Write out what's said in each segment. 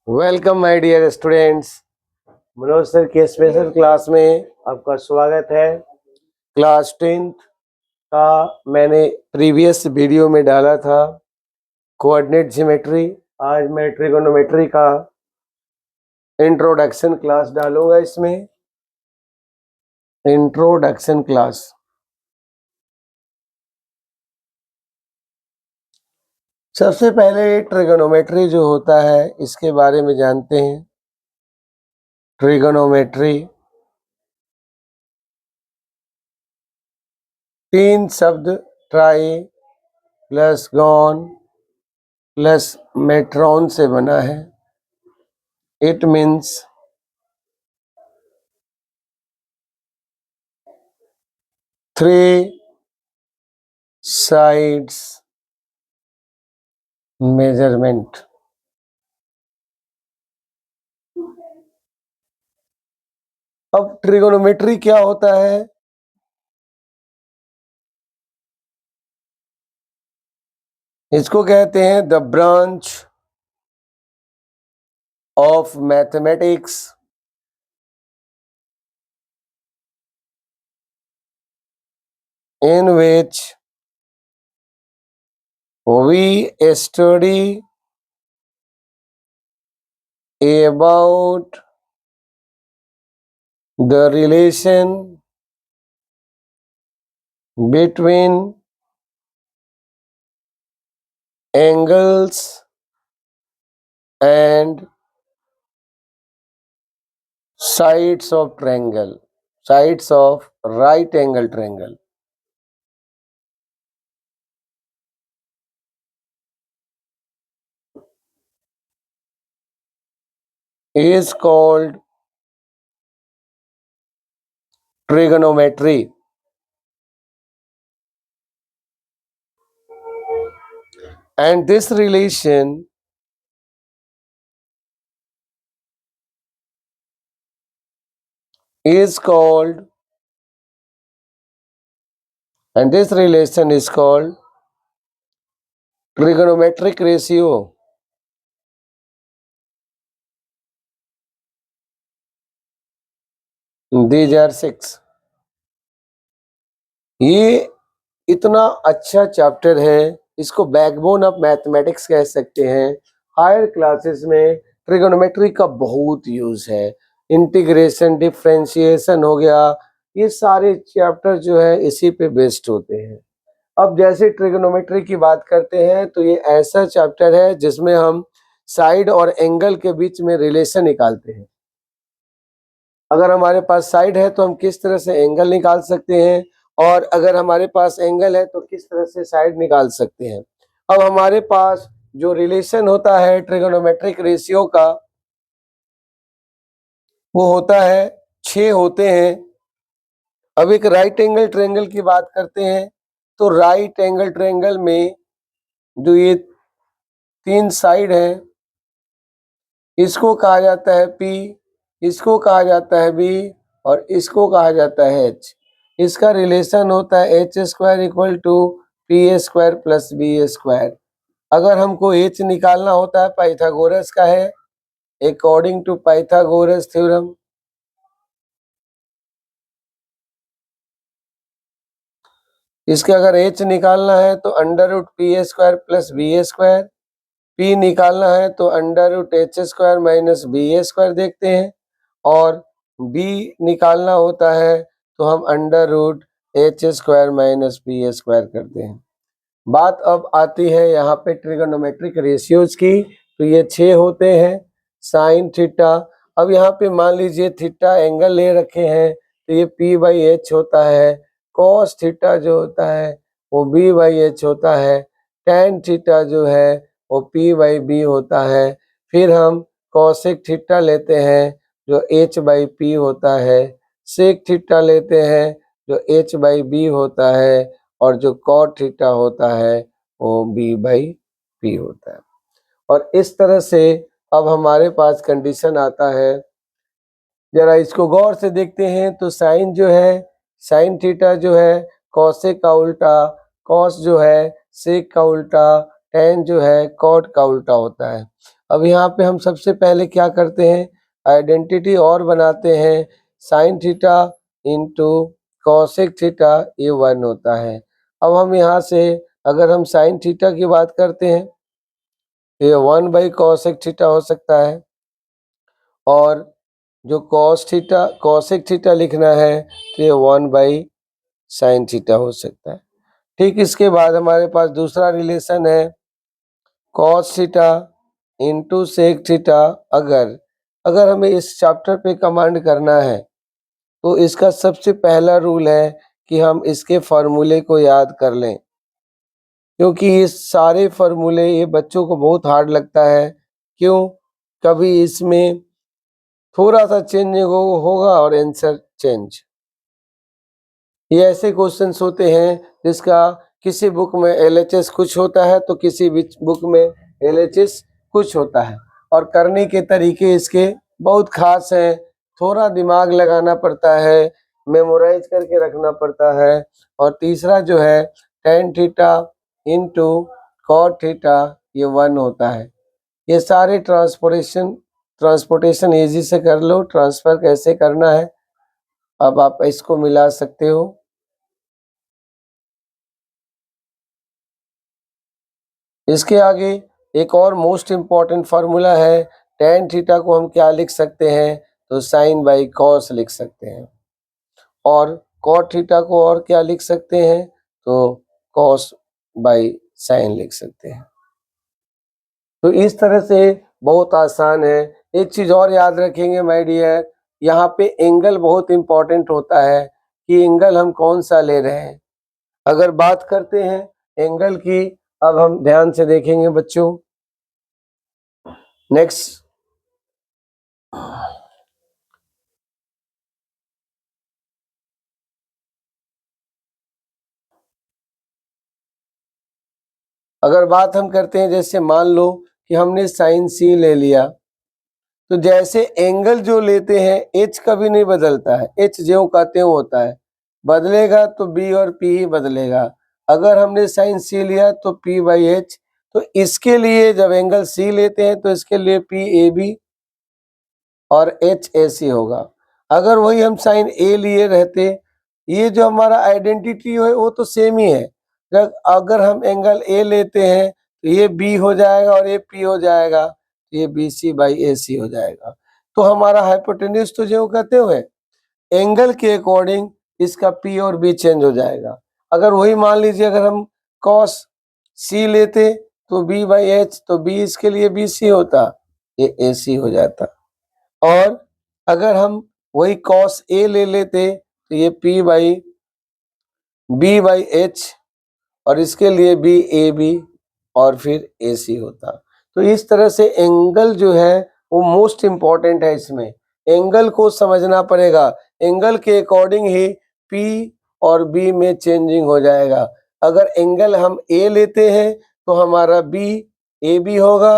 Welcome my dear students. Manoj sir के special class में आपका स्वागत है। क्लास 10th का मैंने प्रीवियस वीडियो में डाला था कोऑर्डिनेट ज्योमेट्री। आज मैं ट्रिगोनोमेट्री का इंट्रोडक्शन क्लास डालूंगा। इसमें इंट्रोडक्शन क्लास सबसे पहले ट्रिगोनोमेट्री जो होता है इसके बारे में जानते हैं। ट्रिगोनोमेट्री 3 शब्द ट्राई प्लस गॉन प्लस मेट्रॉन से बना है। It means three sides measurement. अब ट्रिगोनोमेट्री क्या होता है? इसको कहते हैं the branch of mathematics in which we study about the relation between angles and sides of triangle, sides of right angle triangle. Is called trigonometry. And this relation is called trigonometric ratio. These are 6. ये इतना अच्छा chapter है, इसको backbone of mathematics कह सकते हैं। Higher classes में trigonometry का बहुत यूज है। इंटीग्रेशन, डिफरेंशिएशन हो गया, ये सारे चैप्टर जो है इसी पे बेस्ड होते हैं। अब जैसे ट्रिगोनोमेट्री की बात करते हैं तो ये ऐसा चैप्टर है जिसमें हम साइड और एंगल के बीच में रिलेशन निकालते हैं। अगर हमारे पास साइड है तो हम किस तरह से एंगल निकाल सकते हैं, और अगर हमारे पास एंगल है तो किस तरह से साइड निकाल सकते हैं। अब हमारे पास जो रिलेशन होता है ट्रिगोनोमेट्रिक रेशियो का, वो होता है 6 होते हैं। अब एक राइट एंगल ट्रायंगल की बात करते हैं तो राइट एंगल ट्रायंगल में जो ये 3 साइड है, इसको कहा जाता है P, इसको कहा जाता है B और इसको कहा जाता है H। इसका रिलेशन होता है h² equal to p² plus b²। अगर हमको h निकालना होता है, पाइथागोरस का है, अकॉर्डिंग टू पाइथागोरस थ्योरम। इसके अगर h निकालना है तो √p² प्लस b²। p निकालना है तो √h² माइनस b² देखते हैं, और b निकालना होता है तो हम √h² माइनस b² करते हैं। बात अब आती है यहाँ पे ट्रिगोनोमेट्रिक रेशियोज की। तो ये 6 होते हैं। साइन थीटा, अब यहाँ पे मान लीजिए थीटा एंगल ले रखे हैं तो ये p/h होता है। कॉस थीटा जो होता है वो b/h होता है। टैन थीटा जो है वो p/b होता है। फिर हम कॉसेक थीटा लेते हैं जो h/p होता है। सेक थीटा लेते हैं जो h/b होता है, और जो कॉट थीटा होता है वो b/p होता है। और इस तरह से अब हमारे पास कंडीशन आता है। जरा इसको गौर से देखते हैं तो साइन जो है, साइन थीटा जो है कॉसेक का उल्टा, कॉस जो है सेक का उल्टा, टैन जो है कॉट का उल्टा होता है। अब यहाँ पे हम सबसे पहले क्या करते हैं, आइडेंटिटी और बनाते हैं, sine theta into cosec theta ये 1 होता है। अब हम यहाँ से अगर हम साइन थीटा की बात करते हैं, ये 1 बाई कॉसेक थीटा हो सकता है, और जो कॉसेक थीटा लिखना है तो ये 1 बाई साइन थीटा हो सकता है। ठीक इसके बाद हमारे पास दूसरा रिलेशन है cos theta into sec theta. अगर हमें इस चैप्टर पे कमांड करना है तो इसका सबसे पहला रूल है कि हम इसके फॉर्मूले को याद कर लें, क्योंकि ये सारे फॉर्मूले ये बच्चों को बहुत हार्ड लगता है। क्यों? कभी इसमें थोड़ा सा चेंज होगा और आंसर चेंज। ये ऐसे क्वेश्चंस होते हैं जिसका किसी बुक में एलएचएस कुछ होता है तो किसी बुक में एलएचएस कुछ होता है, और करने के तरीके इसके बहुत खास हैं। थोड़ा दिमाग लगाना पड़ता है, मेमोराइज करके रखना पड़ता है। और तीसरा जो है tan theta into cot theta ये 1 होता है। ये सारे ट्रांसपोर्टेशन इजी से कर लो, ट्रांसफर कैसे करना है अब आप इसको मिला सकते हो। इसके आगे एक और मोस्ट इम्पॉर्टेंट फार्मूला है, tan थीटा को हम क्या लिख सकते हैं, तो साइन बाई कॉस लिख सकते हैं, और कॉट थीटा को और क्या लिख सकते हैं, तो कॉस बाई साइन लिख सकते हैं। तो इस तरह से बहुत आसान है। एक चीज और याद रखेंगे माय डियर, यहाँ पे एंगल बहुत इम्पोर्टेंट होता है कि एंगल हम कौन सा ले रहे हैं। अगर बात करते हैं एंगल की, अब हम ध्यान से देखेंगे बच्चों। नेक्स्ट, अगर बात हम करते हैं, जैसे मान लो कि हमने साइन सी ले लिया, तो जैसे एंगल जो लेते हैं एच कभी नहीं बदलता है, एच ज्यों का त्यों होता है, बदलेगा तो बी और पी ही बदलेगा। अगर हमने साइन सी लिया तो पी बाई एच, तो इसके लिए जब एंगल सी लेते हैं तो इसके लिए पी ए बी और एच ए सी होगा। अगर वही हम साइन ए लिए रहते, ये जो हमारा आइडेंटिटी है वो तो सेम ही है। अगर हम एंगल ए लेते हैं तो ये बी हो जाएगा और ये पी हो जाएगा, तो ये बी सी बाई ए सी हो जाएगा। तो हमारा हाइपोटेन्यूज तो जो कहते हुए एंगल के अकॉर्डिंग इसका पी और बी चेंज हो जाएगा। अगर वही मान लीजिए अगर हम कॉस सी लेते तो बी बाई एच, तो बी इसके लिए बी सी होता, ये ए सी हो जाता। और अगर हम वही कॉस ए ले लेते तो ये P by B by H, और इसके लिए बी ए बी और फिर ए सी होता। तो इस तरह से एंगल जो है वो मोस्ट इम्पॉर्टेंट है। इसमें एंगल को समझना पड़ेगा, एंगल के अकॉर्डिंग ही पी और बी में चेंजिंग हो जाएगा। अगर एंगल हम ए लेते हैं तो हमारा बी ए बी होगा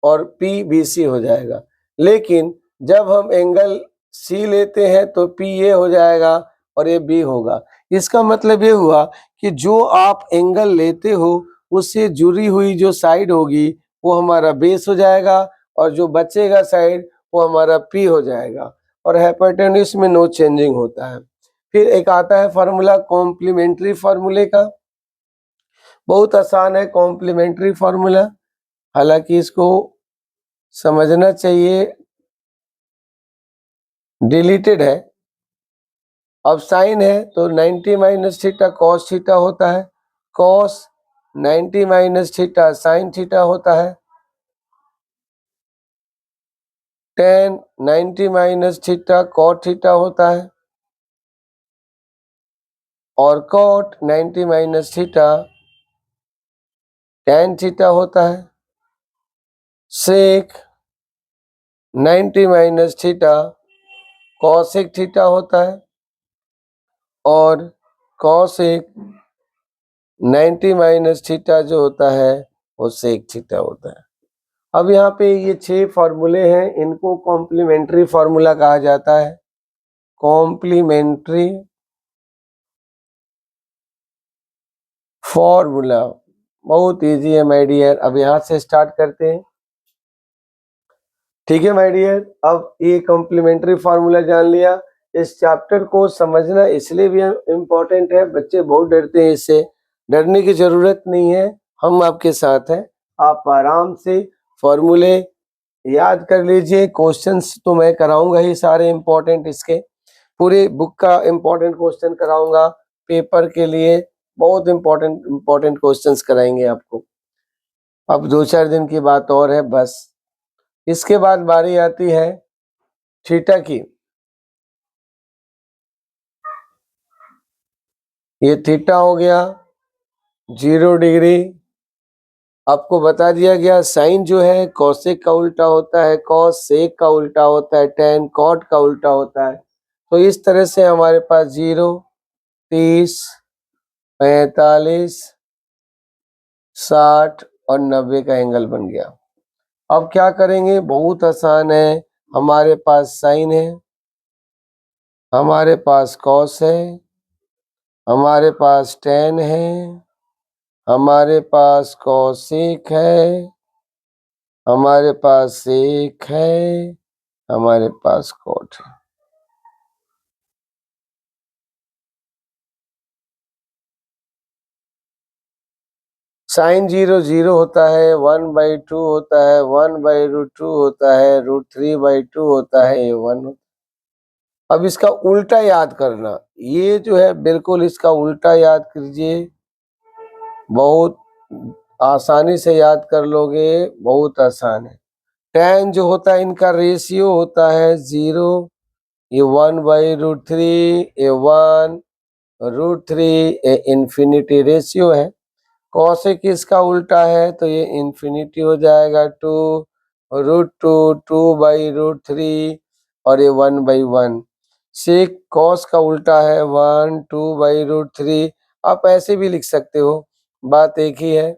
और पी बी सी हो जाएगा, लेकिन जब हम एंगल सी लेते हैं तो पी ए हो जाएगा और ये बी होगा। इसका मतलब ये हुआ कि जो आप एंगल लेते हो उससे जुड़ी हुई जो साइड होगी वो हमारा बेस हो जाएगा, और जो बचेगा साइड वो हमारा पी हो जाएगा, और हाइपोटेन्यूज में नो चेंजिंग होता है। फिर एक आता है फार्मूला कॉम्प्लीमेंट्री फार्मूले का, बहुत आसान है कॉम्प्लीमेंट्री फार्मूला, हालांकि इसको समझना चाहिए, डिलीटेड है। अब साइन है तो 90 माइनस थीटा कॉस थीटा होता है, cos 90 minus theta sine theta होता है, tan 90 minus theta cot theta होता है, और cot 90 minus theta tan theta होता है, sec 90 minus theta cosec theta होता है, और कॉसेक 90 माइनस थीटा जो होता है वो सेक थीटा होता है। अब यहाँ पे ये 6 फॉर्मूले हैं, इनको कॉम्प्लीमेंट्री फॉर्मूला कहा जाता है। कॉम्प्लीमेंट्री फॉर्मूला बहुत इजी है माय डियर। अब यहाँ से स्टार्ट करते हैं। ठीक है माय डियर, अब ये कॉम्प्लीमेंट्री फार्मूला जान लिया। इस चैप्टर को समझना इसलिए भी इम्पोर्टेंट है, बच्चे बहुत डरते हैं इससे। डरने की जरूरत नहीं है, हम आपके साथ हैं। आप आराम से फॉर्मूले याद कर लीजिए। क्वेश्चंस तो मैं कराऊंगा ही सारे इम्पोर्टेंट, इसके पूरे बुक का इम्पोर्टेंट क्वेश्चन कराऊंगा। पेपर के लिए बहुत इम्पोर्टेंट क्वेश्चंस कराएंगे आपको। अब 2-4 दिन की बात और है बस। इसके बाद बारी आती है थीटा की। ये थीटा हो गया 0 डिग्री। आपको बता दिया गया साइन जो है कॉसेक का उल्टा होता है, कॉस सेक का उल्टा होता है, टेन कॉट का उल्टा होता है। तो इस तरह से हमारे पास 0, 30, 45, 60 और 90 का एंगल बन गया। अब क्या करेंगे, बहुत आसान है। हमारे पास साइन है, हमारे पास कॉस है, हमारे पास टेन है, हमारे पास कॉसेक है, हमारे पास सेक है, हमारे पास कॉट है। साइन 0 0 होता है, 1/2 होता है, 1/√2 होता है, √3/2 होता है, ये 1। अब इसका उल्टा याद करना, ये जो है बिल्कुल इसका उल्टा याद कीजिए। बहुत आसानी से याद कर लोगे, बहुत आसान है। tan जो होता है इनका रेशियो होता है 0, ये 1/√3, ये 1√3, ये इन्फिनिटी रेशियो है। कॉसेक इसका उल्टा है तो ये इन्फिनिटी हो जाएगा 2√2, 2/√3 और ये 1/1। सेक कॉस का उल्टा है 1, 2/√3। आप ऐसे भी लिख सकते हो, बात एक ही है।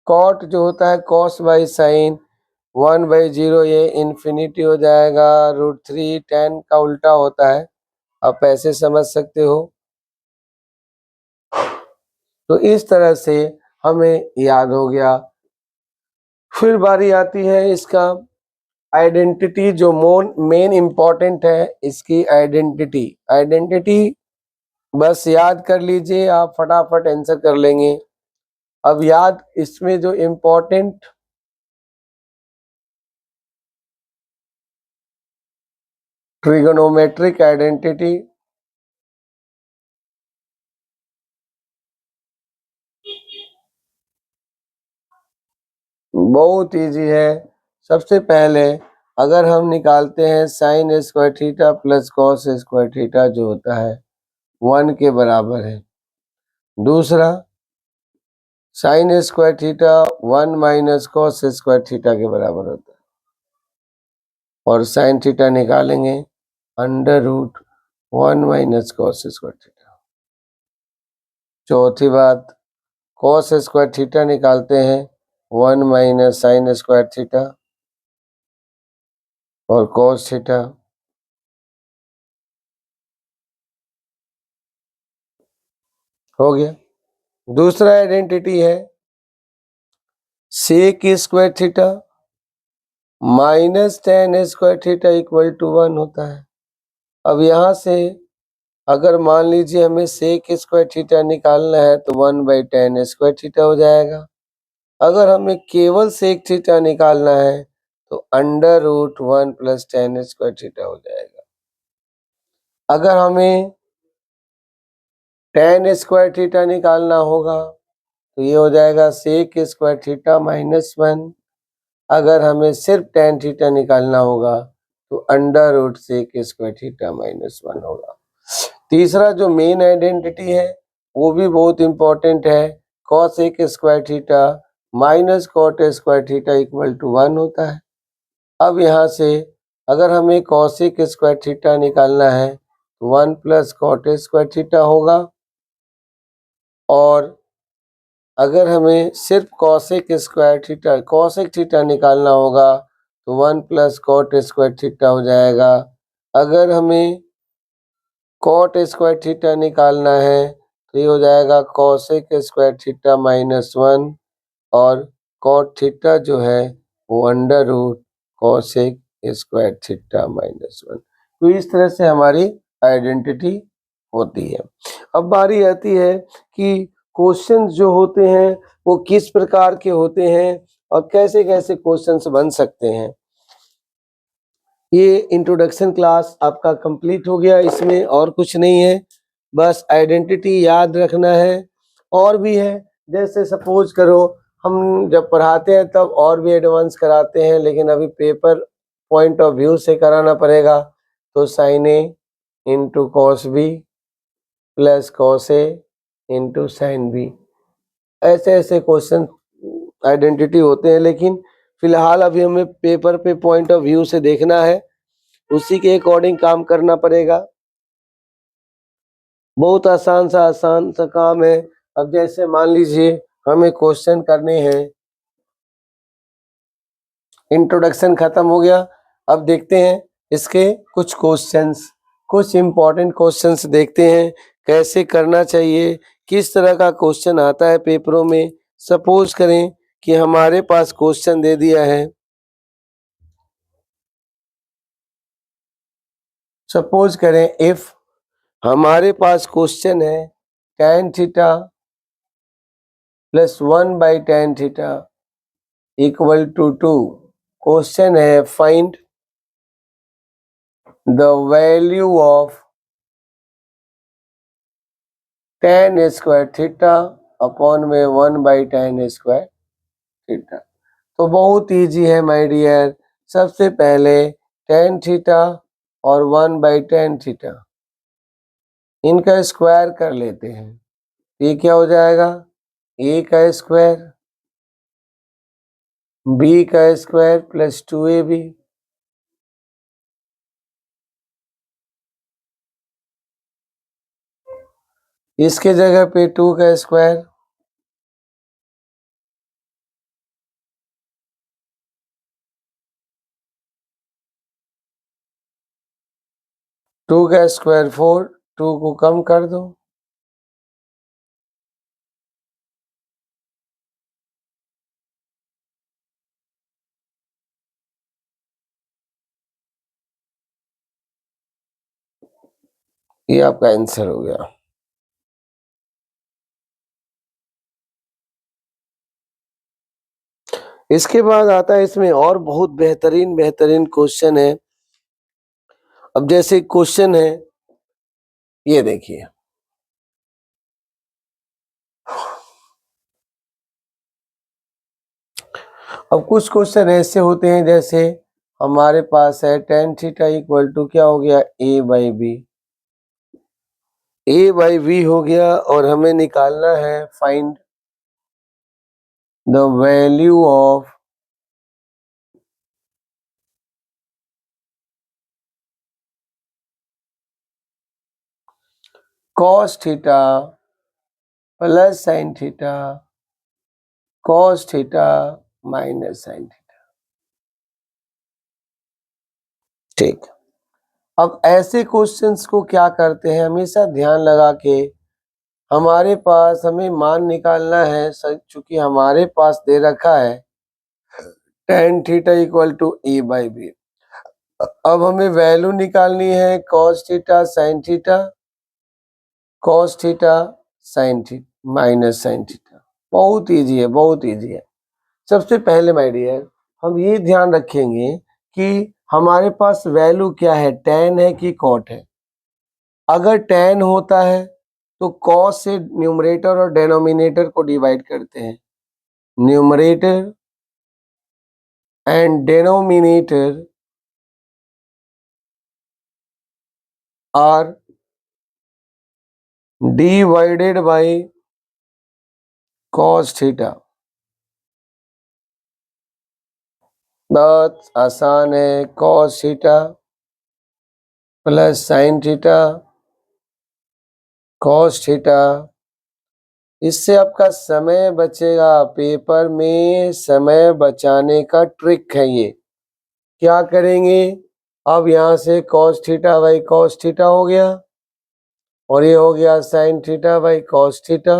कॉट जो होता है कॉस बाई साइन 1/0, ये इन्फिनिटी हो जाएगा √3, tan का उल्टा होता है। आप ऐसे समझ सकते हो। तो इस तरह से हमें याद हो गया। फिर बारी आती है इसका आइडेंटिटी, जो मेन इंपॉर्टेंट है इसकी आइडेंटिटी बस याद कर लीजिए, आप फटाफट आंसर कर लेंगे। अब याद इसमें जो इम्पोर्टेंट ट्रिगोनोमेट्रिक आइडेंटिटी, बहुत इजी है। सबसे पहले अगर हम निकालते हैं sign square theta plus cos square theta जो होता है 1 के बराबर है। दूसरा sign square theta 1 minus cos square theta के बराबर होता है। और साइन थीटा निकालेंगे √1 माइनस कॉस स्क्वायर थीटा। चौथी बात, कॉस स्क्वायर थीटा निकालते हैं 1 माइनस साइन स्क्वायर थीटा और कॉस थीटा। हो गया। दूसरा आइडेंटिटी है sec square theta minus tan square theta equal to 1 होता है। अब यहाँ से अगर मान लीजिए हमें सेक स्क्वायर थीटा निकालना है तो 1/tan स्क्वायर थीटा हो जाएगा। अगर हमें केवल सेक थीटा निकालना है तो √1 प्लस tan स्क्वायर थीटा हो जाएगा। अगर हमें tan स्क्वायर थीटा निकालना होगा तो ये हो जाएगा सेक स्क्वायर थीटा -1। अगर हमें सिर्फ tan थीटा निकालना होगा तो √सेक स्क्वायर थीटा -1 होगा। तीसरा जो मेन आइडेंटिटी है वो भी बहुत इंपॉर्टेंट है, cosec square theta minus cot square theta equal to 1 होता है। अब यहाँ से अगर हमें कॉसेक स्क्वायर थीटा निकालना है तो 1 प्लस कॉट स्क्वायर थीटा होगा। और अगर हमें सिर्फ कॉसेक थीटा निकालना होगा तो 1 प्लस कॉट स्क्वायर थीटा हो जाएगा। अगर हमें कॉट स्क्वायर थीटा निकालना है तो ये हो जाएगा कॉसेक स्क्वायर थीटा -1 और कॉट थीटा जो है वो √2 कोसेक स्क्वायर थीटा माइनस 1। तो इस तरह से हमारी आइडेंटिटी होती है। अब बारी आती है कि क्वेश्चन जो होते हैं वो किस प्रकार के होते हैं और कैसे कैसे क्वेश्चंस बन सकते हैं। ये इंट्रोडक्शन क्लास आपका कंप्लीट हो गया, इसमें और कुछ नहीं है, बस आइडेंटिटी याद रखना है। और भी है, जैसे सपोज करो हम जब पढ़ाते हैं तब और भी एडवांस कराते हैं, लेकिन अभी पेपर पॉइंट ऑफ व्यू से कराना पड़ेगा। तो sine A into cos B plus cos A into sine B, ऐसे ऐसे क्वेश्चन आइडेंटिटी होते हैं। लेकिन फिलहाल अभी हमें पेपर पे पॉइंट ऑफ व्यू से देखना है, उसी के अकॉर्डिंग काम करना पड़ेगा। बहुत आसान सा काम है। अब जैसे मान लीजिए हमें क्वेश्चन करने हैं, इंट्रोडक्शन खत्म हो गया, अब देखते हैं इसके कुछ क्वेश्चंस, कुछ इंपॉर्टेंट क्वेश्चंस देखते हैं कैसे करना चाहिए, किस तरह का क्वेश्चन आता है पेपरों में। सपोज करें कि हमारे पास क्वेश्चन दे दिया है, सपोज करें इफ हमारे पास क्वेश्चन है tan theta plus 1/tan theta equal to 2। Question है find the value of tan square theta upon में 1/tan स्क्वायर थीटा। तो बहुत इजी है माय डियर। सबसे पहले tan थीटा और 1/tan थीटा इनका स्क्वायर कर लेते हैं। ये क्या हो जाएगा, a का स्क्वायर b का स्क्वायर प्लस 2ab। इसके जगह पे 2 का स्क्वायर, 2 का स्क्वायर 4, 2 को कम कर दो, ये आपका आंसर हो गया। इसके बाद आता है इसमें और बहुत बेहतरीन बेहतरीन क्वेश्चन है। अब जैसे क्वेश्चन है, ये देखिए, अब कुछ क्वेश्चन ऐसे होते हैं जैसे हमारे पास है tan थीटा इक्वल टू क्या हो गया, a/b। a/b हो गया और हमें निकालना है find the value of cos theta plus sin theta cos theta minus sin theta. ठीक, अब ऐसे क्वेश्चंस को क्या करते हैं, हमेशा ध्यान लगा के हमारे पास हमें मान निकालना है। चूंकि हमारे पास दे रखा है tan theta equal to a/b। अब हमें वैल्यू निकालनी है cos theta sin theta cos theta sin theta minus sin theta. बहुत इजी है, बहुत इजी है। सबसे पहले माय डियर हम ये ध्यान रखेंगे कि हमारे पास वैल्यू क्या है, tan है कि cot है। अगर tan होता है तो cos से न्यूमरेटर और डेनोमिनेटर को डिवाइड करते हैं। Numerator and denominator are divided by cos theta. बहुत आसान है, cos theta plus sin theta cos theta. इससे आपका समय बचेगा, पेपर में समय बचाने का ट्रिक है ये। क्या करेंगे, अब यहाँ से cos theta by cos theta हो गया और ये हो गया sin theta by cos theta,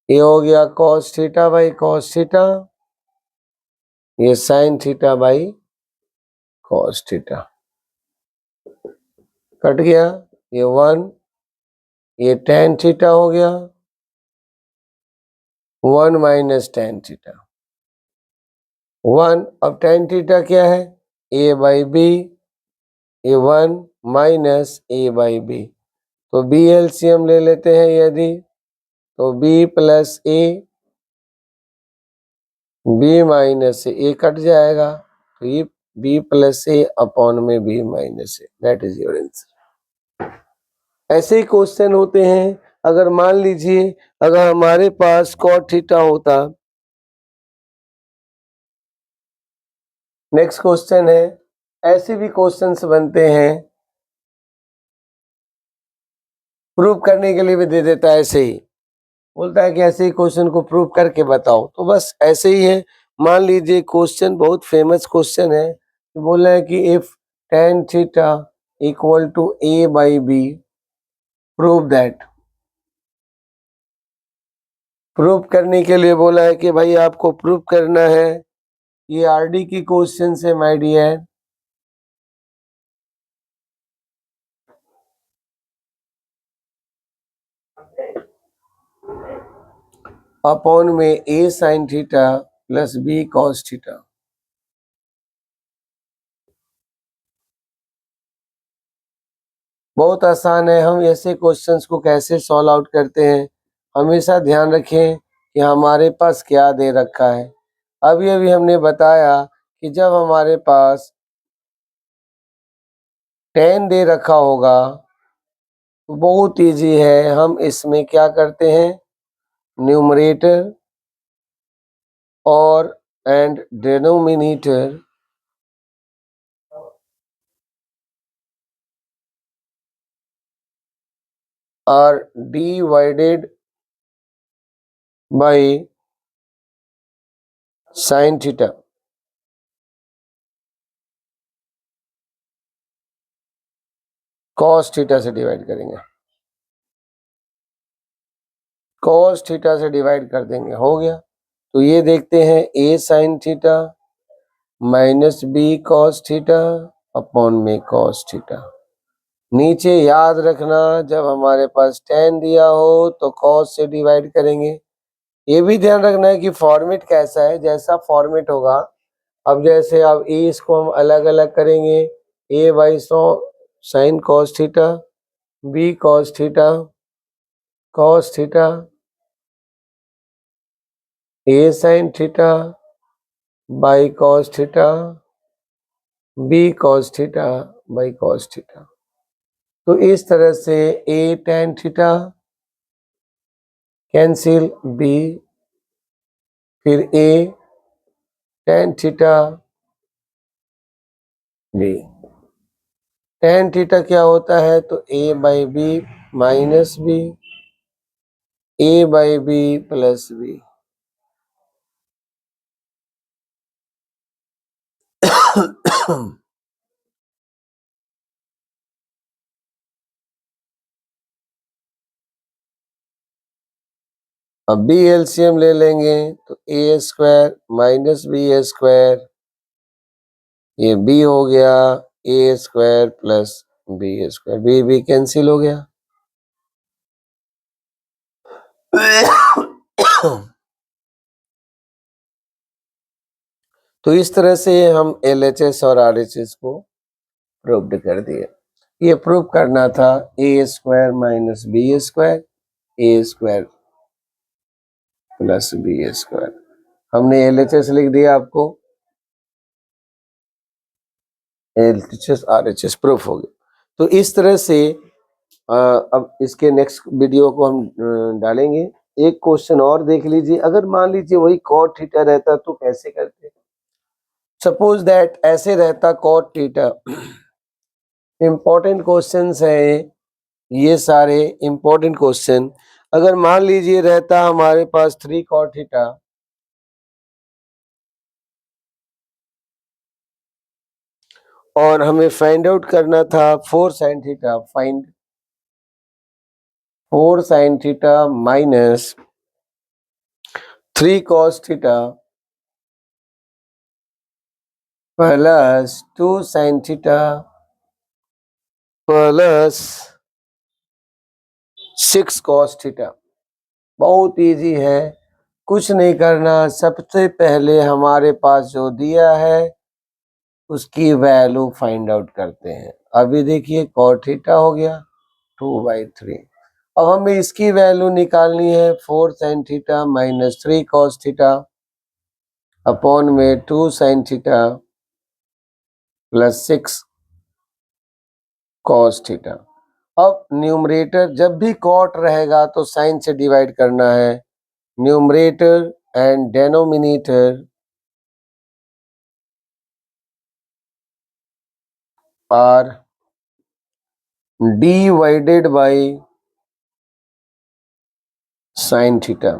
ये हो गया cos theta by cos theta. ये sine theta by cos theta cut गया, ये 1, ये tan थीटा हो गया, 1 माइनस tan थीटा 1। अब tan थीटा क्या है, a बाई बी, ये 1 माइनस a बाई बी, तो बी एलसीएम ले लेते हैं यदि, तो b प्लस ए, b माइनस ए कट जाएगा, तो ये b प्लस ए अपॉन में b minus A, that is your answer. ऐसे ही क्वेश्चन होते हैं। अगर मान लीजिए अगर हमारे पास cot थीटा होता, नेक्स्ट क्वेश्चन है, ऐसे भी क्वेश्चंस बनते हैं, प्रूव करने के लिए भी दे देता है, ऐसे ही बोलता है कि ऐसे ही क्वेश्चन को प्रूव करके बताओ, तो बस ऐसे ही है। मान लीजिए क्वेश्चन बहुत फेमस क्वेश्चन है, बोला है कि if tan theta equal to a by B, prove that. Prove करने के लिए बोला है कि भाई आपको प्रूव करना है, ये आरडी की क्वेश्चन है माय डियर। अपॉन में a sine theta plus b cos theta. बहुत आसान है। हम ऐसे क्वेश्चंस को कैसे सॉल्व आउट करते हैं, हमेशा ध्यान रखें कि हमारे पास क्या दे रखा है। अभी अभी हमने बताया कि जब हमारे पास 10 दे रखा होगा तो बहुत इजी है, हम इसमें क्या करते हैं, न्यूमरेटर और and denominator are divided by sine theta. Cos theta से डिवाइड करेंगे, कॉस थीटा से डिवाइड कर देंगे, हो गया। तो ये देखते हैं a sine theta minus B cos theta upon में कॉस थीटा। नीचे याद रखना जब हमारे पास tan दिया हो तो cos से डिवाइड करेंगे। ये भी ध्यान रखना है कि फॉर्मेट कैसा है, जैसा फॉर्मेट होगा। अब जैसे अब a इसको हम अलग अलग करेंगे, a by 100 sine cos theta, b cos theta cos theta, a sine theta by cos theta, b cos theta by cos theta. तो इस तरह से a tan theta cancel, b फिर a tan theta b। tan theta क्या होता है, तो a by B minus B, a by B plus B. अब बी एलसीएम ले लेंगे तो A square minus B square, ये बी हो गया, A square plus B square, B B cancel हो गया। तो इस तरह से हम एलएचएस और आरएचएस को प्रूव्ड कर दिए। ये प्रूव करना था ए स्क्वायर माइनस बी स्क्वायर, ए स्क्वायर प्लस बी स्क्वायर। हमने एलएचएस लिख दिया, आपको एलएचएस आरएचएस प्रूफ हो गया। तो इस तरह से अब इसके नेक्स्ट वीडियो को हम डालेंगे। एक क्वेश्चन और देख लीजिए, अगर मान लीजिए वही कॉट थीटा रहता तो कैसे करते। सपोज दैट ऐसे रहता कॉट थीटा। इंपॉर्टेंट क्वेश्चंस है ये सारे इंपॉर्टेंट क्वेश्चन। अगर मान लीजिए रहता हमारे पास 3 कॉट थीटा और हमें फाइंड आउट करना था 4 sine theta, find 4 sign theta minus 3 cos theta plus 2 sin theta plus 6 cos theta. बहुत इजी है, कुछ नहीं करना। सबसे पहले हमारे पास जो दिया है उसकी वैल्यू फाइंड आउट करते हैं। अभी देखिए cot थीटा हो गया 2/3। अब हमें इसकी वैल्यू निकालनी है 4 sin theta minus 3 cos theta upon में 2 sin theta plus 6 cos theta. अब न्यूमरेटर जब भी cot रहेगा तो साइन से डिवाइड करना है। Numerator and denominator are divided by sin theta।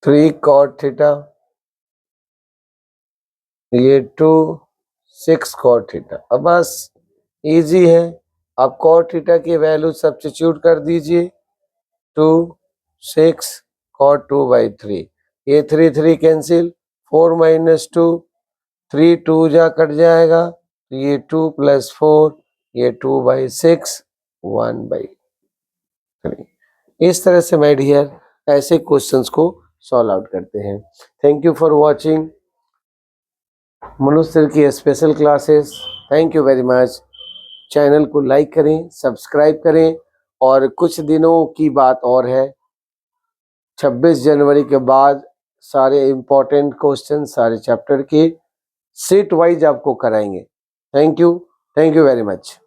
Three cot theta, ये 2 6 cot थीटा। अब बस इजी है, आप cot थीटा की वैल्यू सब्स्टिट्यूट कर दीजिए। 2 6 cot 2/3। ये 3 3 कैंसिल, 4 माइनस 2 3 2 जा कट जाएगा, ये 2 प्लस 4 ये 2/6 1/3। इस तरह से माय डियर ऐसे क्वेश्चंस को सॉल्व आउट करते हैं। थैंक यू फॉर वाचिंग मनुष्य की special classes. Thank you very much. Channel को लाइक करें, सब्सक्राइब करें। और कुछ दिनों की बात और है, 26 जनवरी के बाद सारे इम्पोर्टेंट क्वेश्चन सारे चैप्टर के सेट वाइज आपको कराएंगे। Thank you very much.